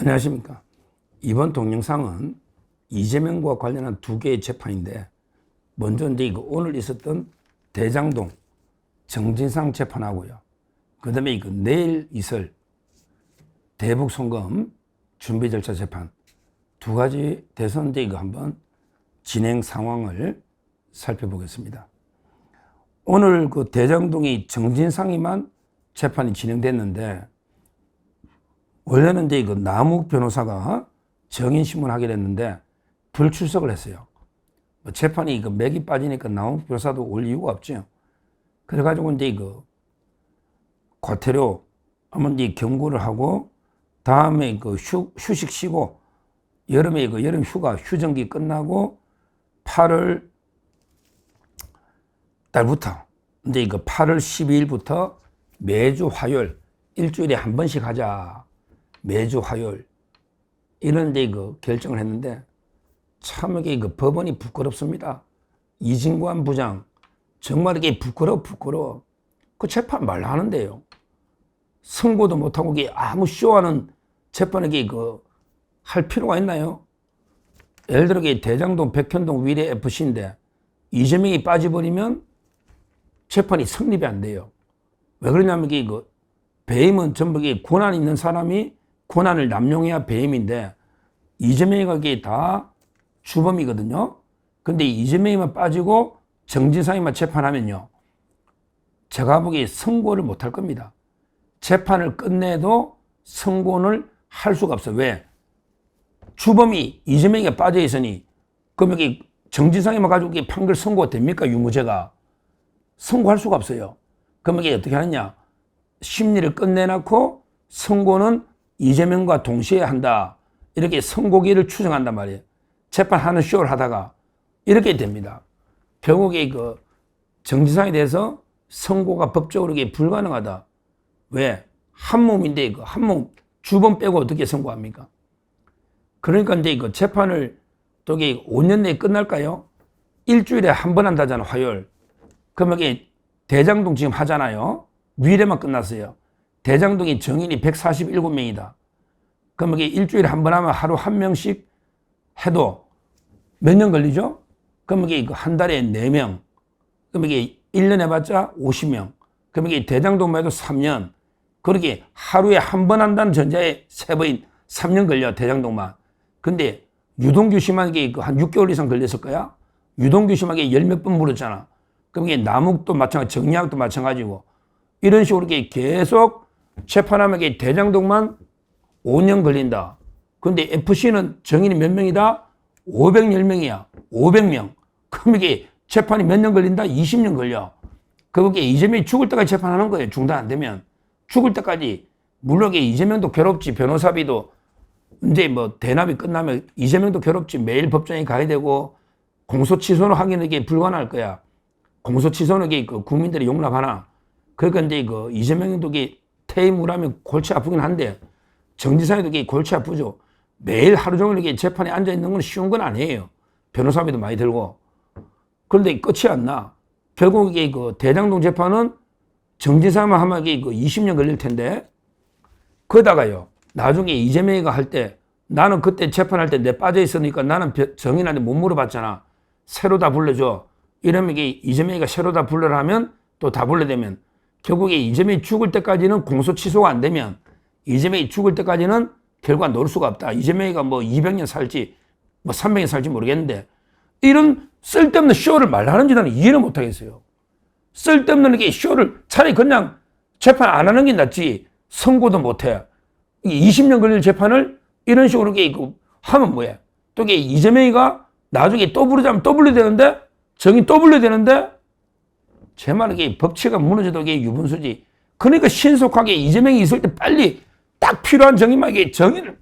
안녕하십니까. 이번 동영상은 이재명과 관련한 두 개의 재판인데, 먼저 이제 오늘 있었던 대장동 정진상 재판하고요. 그 다음에 내일 있을 대북 송금 준비 절차 재판, 두 가지 대선 이제 한번 진행 상황을 살펴보겠습니다. 오늘 그 대장동이 정진상이만 재판이 진행됐는데, 원래는 이제 남욱 변호사가 정인신문하기로 했는데 불출석을 했어요. 재판이 맥이 빠지니까 남욱 변호사도 올 이유가 없죠. 그래가지고 이제 과태료 한번 이제 경고를 하고, 다음에 휴식 쉬고, 여름에 여름 휴가 휴정기 끝나고 8월 달부터 이제 8월 12일부터 매주 화요일 일주일에 한 번씩 하자. 매주 화요일 이런 이제 결정을 했는데, 참 이게 법원이 부끄럽습니다. 이진관 부장 정말 이게 부끄러워. 그 재판 말로 하는데요. 선고도 못하고 이게 아무 쇼하는 재판에 할 필요가 있나요? 예를 들어 대장동 백현동 위례 FC인데 이재명이 빠져버리면 재판이 성립이 안 돼요. 왜 그러냐면 배임은 전부 권한 있는 사람이 권한을 남용해야 배임인데, 이재명이가 다 주범이거든요. 근데 이재명이만 빠지고 정진상이만 재판하면요, 제가 보기에 선고를 못 할 겁니다. 재판을 끝내도 선고를 할 수가 없어요. 왜? 주범이 이재명이가 빠져 있으니, 그럼 정진상이만 가지고 판결 선고가 됩니까? 유무죄가. 선고할 수가 없어요. 그럼 어떻게 하느냐? 심리를 끝내놓고 선고는 이재명과 동시에 한다. 이렇게 선고기를 추정한단 말이에요. 재판하는 쇼를 하다가 이렇게 됩니다. 결국에 정진상에 대해서 선고가 법적으로 불가능하다. 왜? 한 몸인데 한 몸 주범 빼고 어떻게 선고합니까? 그러니까 이제 재판을 또 5년 내에 끝날까요? 일주일에 한 번 한다잖아, 화요일. 그럼 대장동 지금 하잖아요. 위례만 끝났어요. 대장동이 정인이 147명이다. 그럼 일주일에 한 번 하면 하루 한 명씩 해도 몇 년 걸리죠? 그럼 한 달에 4명. 그럼 1년 해봤자 50명. 그럼 대장동만 해도 3년. 그렇게 하루에 한 번 한다는 전제에 3번인 3년 걸려, 대장동만. 근데 유동규 심하게 한 6개월 이상 걸렸을 거야? 유동규 심하게 10몇 번 물었잖아. 그럼 남욱도 마찬가지, 정리학도 마찬가지고. 이런 식으로 계속 재판하면 대장동만 5년 걸린다. 근데 FC는 정인이 몇 명이다? 510명이야. 500명. 그럼 재판이 몇 년 걸린다? 20년 걸려. 그게 이재명이 죽을 때까지 재판하는 거예요. 중단 안 되면. 죽을 때까지. 물론 이재명도 괴롭지. 변호사비도 이제 대납이 끝나면 이재명도 괴롭지. 매일 법정에 가야 되고, 공소 취소는 하기는 불가능할 거야. 공소 취소는 국민들이 용납하나. 그러니까 이제 이재명도 퇴임을 하면 골치 아프긴 한데, 정진상도 골치 아프죠. 매일 하루 종일 재판에 앉아 있는 건 쉬운 건 아니에요. 변호사비도 많이 들고. 그런데 끝이 안 나. 결국 대장동 재판은 정진상만 하면 20년 걸릴 텐데, 그러다가요, 나중에 이재명이가 할 때, 나는 그때 재판할 때 내 빠져 있으니까 나는 정인한테 못 물어봤잖아. 새로 다 불러줘. 이러면 이재명이가 새로 다 불러라 하면 또 다 불러대면, 결국에 이재명이 죽을 때까지는 공소 취소가 안 되면, 이재명이 죽을 때까지는 결과 놓을 수가 없다. 이재명이가 200년 살지 300년 살지 모르겠는데, 이런 쓸데없는 쇼를 말하는지 나는 이해를 못하겠어요. 쓸데없는 쇼를 차라리 그냥 재판 안 하는 게 낫지. 선고도 못해. 20년 걸릴 재판을 이런 식으로 하면 뭐야? 또 이재명이가 나중에 또 부르자면 또 불러야 되는데, 정인 또 불러야 되는데, 제 말은 법치가 무너져도 유분수지. 그러니까 신속하게 이재명이 있을 때 빨리 딱 필요한 정인만 정인을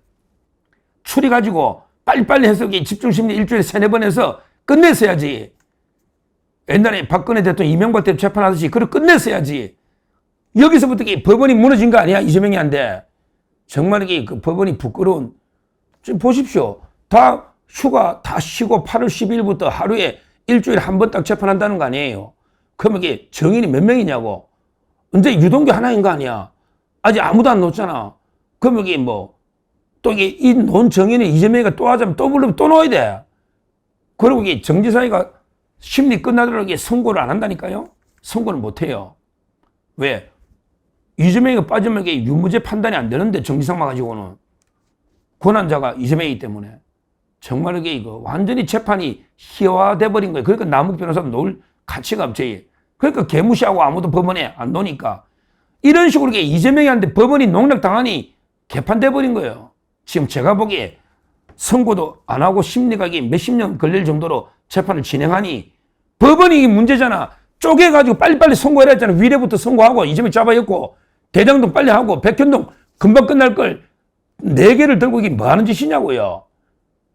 추려가지고 빨리빨리 해서 집중심리 일주일에 3-4번 해서 끝냈어야지. 옛날에 박근혜 대통령 이명박 대통령 재판하듯이 그걸 끝냈어야지. 여기서부터 법원이 무너진 거 아니야, 이재명이한테. 정말 법원이 부끄러운. 지금 보십시오. 다 휴가 다 쉬고 8월 12일부터 하루에 일주일에 한 번 딱 재판한다는 거 아니에요. 그러면 정인이 몇 명이냐고. 언제 유동규 하나인 거 아니야. 아직 아무도 안 넣었잖아. 그럼 또 또 이게 이 논정의는 이재명이가 또 하자면 또 부르면 또 넣어야 돼. 그리고 이게 정지상이가 심리 끝나더라도 선고를 안 한다니까요. 선고를 못 해요. 왜? 이재명이가 빠지면 이게 유무죄 판단이 안 되는데 정지상만 가지고는 권한자가 이재명이기 때문에 정말 이거 완전히 재판이 희화돼 버린 거예요. 그러니까 남욱 변호사도 놓을 가치가 없지. 그러니까 개무시하고 아무도 법원에 안 놓으니까 이런 식으로 이재명이한테 법원이 농락당하니 개판돼 버린 거예요. 지금 제가 보기에 선고도 안 하고 심리가 몇십 년 걸릴 정도로 재판을 진행하니 법원이 문제잖아. 쪼개가지고 빨리빨리 선고해라 했잖아. 위례부터 선고하고 이재명 잡아였고 대장동 빨리 하고 백현동 금방 끝날 걸 4개를 들고 이게 뭐 하는 짓이냐고요.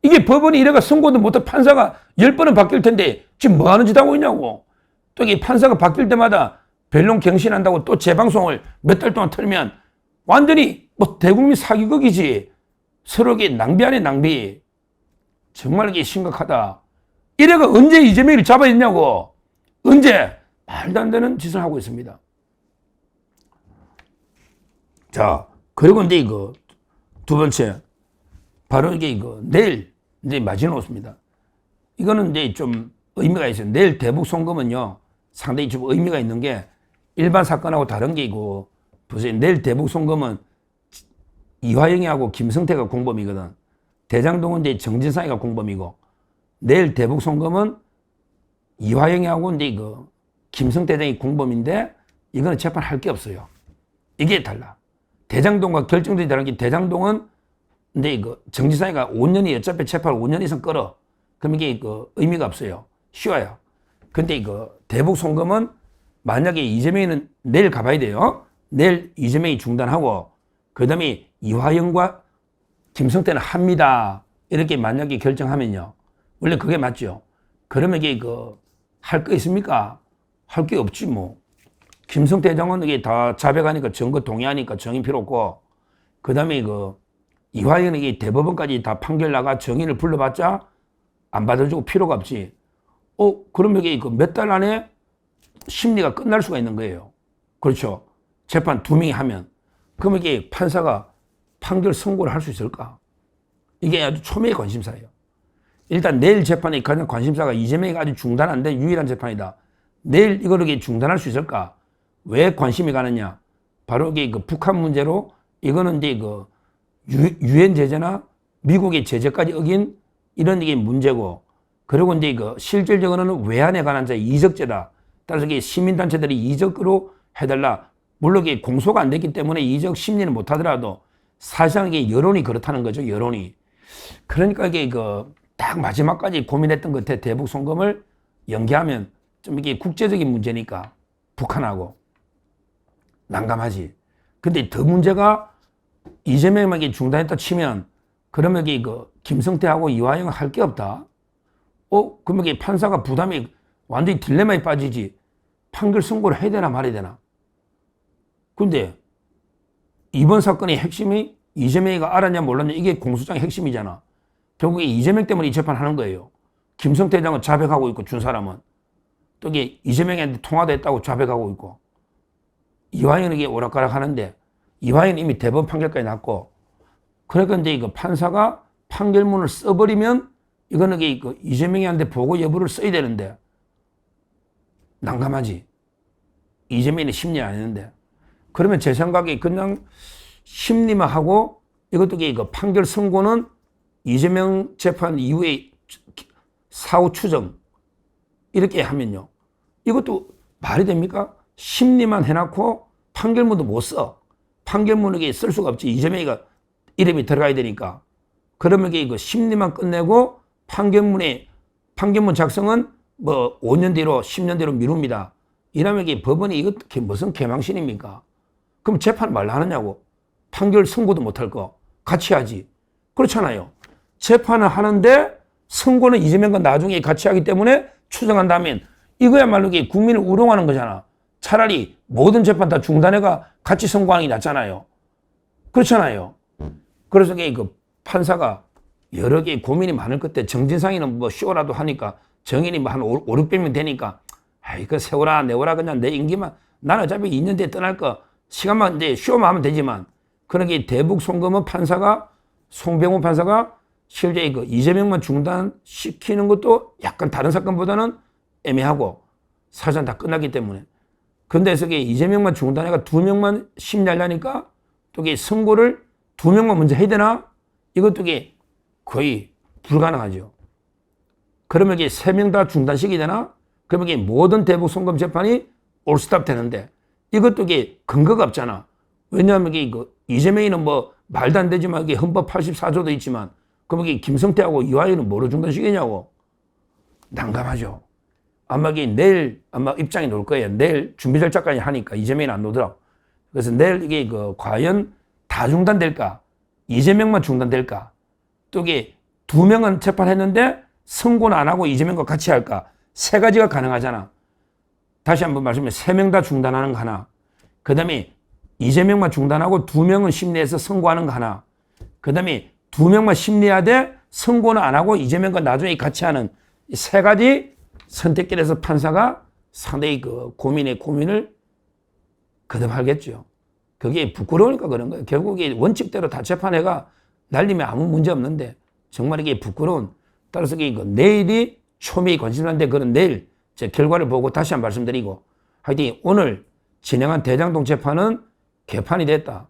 이게 법원이 이래가 선고도 못해 판사가 10번은 바뀔 텐데 지금 뭐 하는 짓 하고 있냐고. 또 이게 판사가 바뀔 때마다 변론 갱신한다고 또 재방송을 몇 달 동안 틀면 완전히 뭐 대국민 사기극이지. 서로 낭비 아닌 낭비. 정말 이게 심각하다. 이래가 언제 이재명을 잡아냈냐고. 언제? 말도 안 되는 짓을 하고 있습니다. 자, 그리고 이제 이거 두 번째. 바로 이게 내일 이제 마지노선입니다. 이거는 이제 좀 의미가 있어요. 내일 대북 송금은요, 상당히 좀 의미가 있는 게 일반 사건하고 다른 게 있고, 보세요. 내일 대북 송금은 이화영이하고 김성태가 공범이거든. 대장동은 이제 정진상이가 공범이고, 내일 대북 송금은 이화영이하고 이제 김성태장이 공범인데, 이거는 재판할 게 없어요. 이게 달라. 대장동과 결정들이 다른 게 대장동은 근데 정지상이가 5년이 어차피 재판을 5년 이상 끌어. 그럼 이게 의미가 없어요. 쉬워요. 근데 대북 송금은 만약에 이재명이는 내일 가봐야 돼요. 내일 이재명이 중단하고 그 다음에 이화영과 김성태는 합니다. 이렇게 만약에 결정하면요. 원래 그게 맞죠. 그러면 이게 할 거 있습니까? 할 게 없지 뭐. 김성태 회장은 이게 다 자백하니까 증거 동의하니까 정인 필요 없고 그 다음에 이화영은 이게 대법원까지 다 판결 나가 정인을 불러봤자 안 받아주고 필요가 없지. 그러면 이게 몇 달 안에 심리가 끝날 수가 있는 거예요. 그렇죠. 재판 2명이 하면. 그러면 이게 판사가 판결 선고를 할 수 있을까? 이게 아주 초미의 관심사예요. 일단 내일 재판에 가장 관심사가 이재명이 아주 중단 안 된 유일한 재판이다. 내일 이거를 중단할 수 있을까? 왜 관심이 가느냐? 바로 이게 북한 문제로 이거는 이제 유엔 제재나 미국의 제재까지 어긴 이런 이게 문제고, 그리고 이제 실질적으로는 외환에 관한 이적죄다. 따라서 이게 시민단체들이 이적으로 해달라. 물론 이게 공소가 안 됐기 때문에 이적 심리는 못 하더라도 사실상 이게 여론이 그렇다는 거죠. 여론이. 그러니까 이게 딱 마지막까지 고민했던 것 같아. 대북 송금을 연기하면 좀 이게 국제적인 문제니까 북한하고 난감하지. 근데 더 문제가 이재명에게 중단했다 치면 그러면 이게 김성태하고 이화영은 할 게 없다. 그러면 이게 판사가 부담이 완전히 딜레마에 빠지지. 판결 선고를 해야 되나 말아야 되나. 근데 이번 사건의 핵심이 이재명이가 알았냐 몰랐냐 이게 공소장의 핵심이잖아. 결국에 이재명 때문에 이 재판 하는 거예요. 김성태 회장은 자백하고 있고 준 사람은 또 이게 이재명한테 통화도 했다고 자백하고 있고 이화영에게 오락가락 하는데 이화영은 이미 대법원 판결까지 났고 그러니까 이제 판사가 판결문을 써버리면 이거는 이재명한테 보고 여부를 써야 되는데 난감하지. 이재명이 심리 안 했는데 그러면 제 생각에 그냥 심리만 하고 이것도 판결 선고는 이재명 재판 이후에 사후 추정 이렇게 하면요. 이것도 말이 됩니까? 심리만 해놓고 판결문도 못 써. 판결문에 쓸 수가 없지. 이재명이가 이름이 들어가야 되니까. 그러면 이게 심리만 끝내고 판결문 작성은 뭐 5년 뒤로 10년 뒤로 미룹니다. 이러면 이게 법원이 이것 무슨 개망신입니까? 그럼 재판 말로 하느냐고. 판결 선고도 못할 거. 같이 하지. 그렇잖아요. 재판을 하는데 선고는 이재명과 나중에 같이 하기 때문에 추정한다면 이거야말로 국민을 우롱하는 거잖아. 차라리 모든 재판 다 중단해가 같이 선고하는 게 낫잖아요. 그렇잖아요. 그래서 판사가 여러 개 고민이 많을 끝에 정진상이는 뭐 쇼라도 하니까 정인이 뭐 한 5, 600명 되니까 그 세워라 내워라 그냥 내 임기만 나는 어차피 2년 뒤에 떠날 거 시간만 이제 쇼만 하면 되지만 그런 게 대북 송금은 판사가 송병호 판사가 실제 그 이재명만 중단시키는 것도 약간 다른 사건보다는 애매하고 사실은 다 끝났기 때문에. 근데 그게 이재명만 중단해가 2명만 심리하려니까 또 이게 선고를 2명만 먼저 해야 되나? 이것도 이게 거의 불가능하죠. 그러면 이게 3명 다 중단시켜야 되나? 그러면 이게 모든 대북 송금 재판이 올스탑 되는데 이것도 이게 근거가 없잖아. 왜냐하면 이게 이재명이는 뭐 말도 안 되지만 이게 헌법 84조도 있지만 그럼 이게 김성태하고 이화영은 뭐로 중단시키냐고. 난감하죠. 아마 이게 내일 아마 입장이 나올 거예요. 내일 준비 절차까지 하니까 이재명이 안 나오더라고. 그래서 내일 이게 과연 다 중단될까? 이재명만 중단될까? 또 이게 2명은 재판했는데 선고는 안 하고 이재명과 같이 할까? 3가지가 가능하잖아. 다시 한번 말씀드리면 3명 다 중단하는 거 하나. 그 다음에 이재명만 중단하고 2명은 심리해서 선고하는 거 하나. 그 다음에 2명만 심리하되 선고는 안 하고 이재명과 나중에 같이 하는 이 3가지 선택길에서 판사가 상당히 고민을 거듭하겠죠. 그게 부끄러우니까 그런 거예요. 결국에 원칙대로 다 재판해가 날리면 아무 문제 없는데 정말 이게 부끄러운. 따라서 내일이 초미의 관심사인데 그런 내일 제 결과를 보고 다시 한번 말씀드리고 하여튼 오늘 진행한 대장동 재판은 개판이 됐다.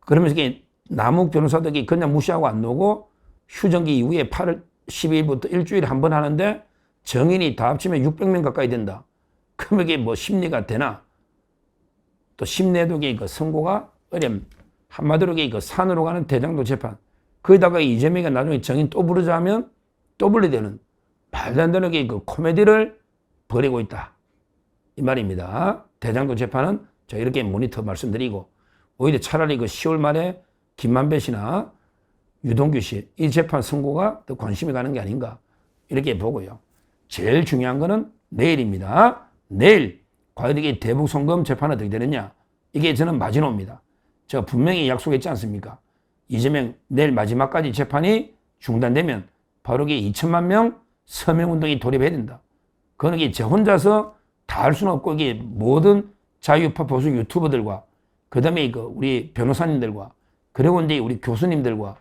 그러면서 이게 남욱 변호사들이 그냥 무시하고 안 나오고 휴전기 이후에 8월 12일부터 일주일에 한 번 하는데 정인이 다 합치면 600명 가까이 된다. 그러면 이게 뭐 심리가 되나? 또 심내도 선고가 어려움. 한마디로 산으로 가는 대장동 재판. 거기다가 이재명이 나중에 정인 또 부르자 하면 또 불러되는 말도 안 되는 코미디를 벌이고 있다. 이 말입니다. 대장동 재판은 자 이렇게 모니터 말씀드리고 오히려 차라리 10월 말에 김만배 씨나 유동규 씨 이 재판 선고가 더 관심이 가는 게 아닌가 이렇게 보고요. 제일 중요한 거는 내일입니다. 내일 과연 이게 대북 송금 재판은 어떻게 되느냐 이게 저는 마지노입니다. 제가 분명히 약속했지 않습니까? 이재명 내일 마지막까지 재판이 중단되면 바로 이게 2천만 명 서명운동이 돌입해야 된다. 그건 이게 제 혼자서 다 할 수는 없고 이게 모든 자유파 보수 유튜버들과 그 다음에 우리 변호사님들과 그리고 이제 우리 교수님들과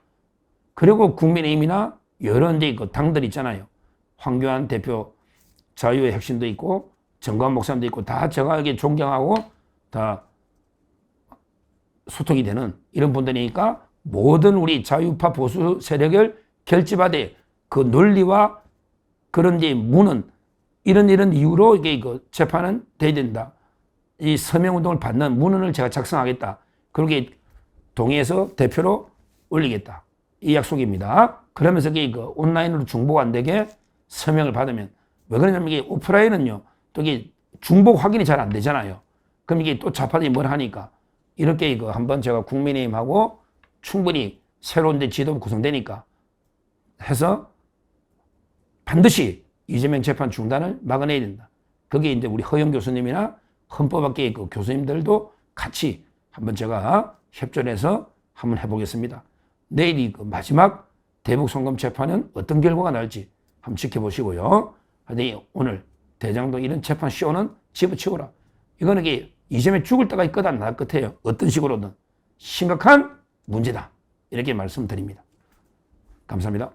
그리고 국민의힘이나 여러 이제 당들 있잖아요. 황교안 대표 자유의 핵심도 있고 정관 목사님도 있고 다 제가 이게 존경하고 다 소통이 되는 이런 분들이니까 모든 우리 자유파 보수 세력을 결집하되 그 논리와 그런 이제 무는 이런 이유로 이게 재판은 돼야 된다. 이 서명운동을 받는 문헌을 제가 작성하겠다. 그렇게 동의해서 대표로 올리겠다. 이 약속입니다. 그러면서 이게 온라인으로 중복 안 되게 서명을 받으면 왜 그러냐면 이게 오프라인은요 또 이게 중복 확인이 잘 안 되잖아요. 그럼 이게 또 좌파들이 뭘 하니까 이렇게 한번 제가 국민의힘하고 충분히 새로운 지도부 구성되니까 해서 반드시 이재명 재판 중단을 막아내야 된다. 그게 이제 우리 허영 교수님이나 헌법학계 교수님들도 같이 한번 제가 협조해서 한번 해보겠습니다. 내일이 마지막 대북 송금 재판은 어떤 결과가 날지 한번 지켜보시고요. 오늘 대장동 이런 재판 쇼는 집어치워라. 이거는 이재명 죽을 때가 있거나 날 끝이에요. 어떤 식으로든 심각한 문제다. 이렇게 말씀드립니다. 감사합니다.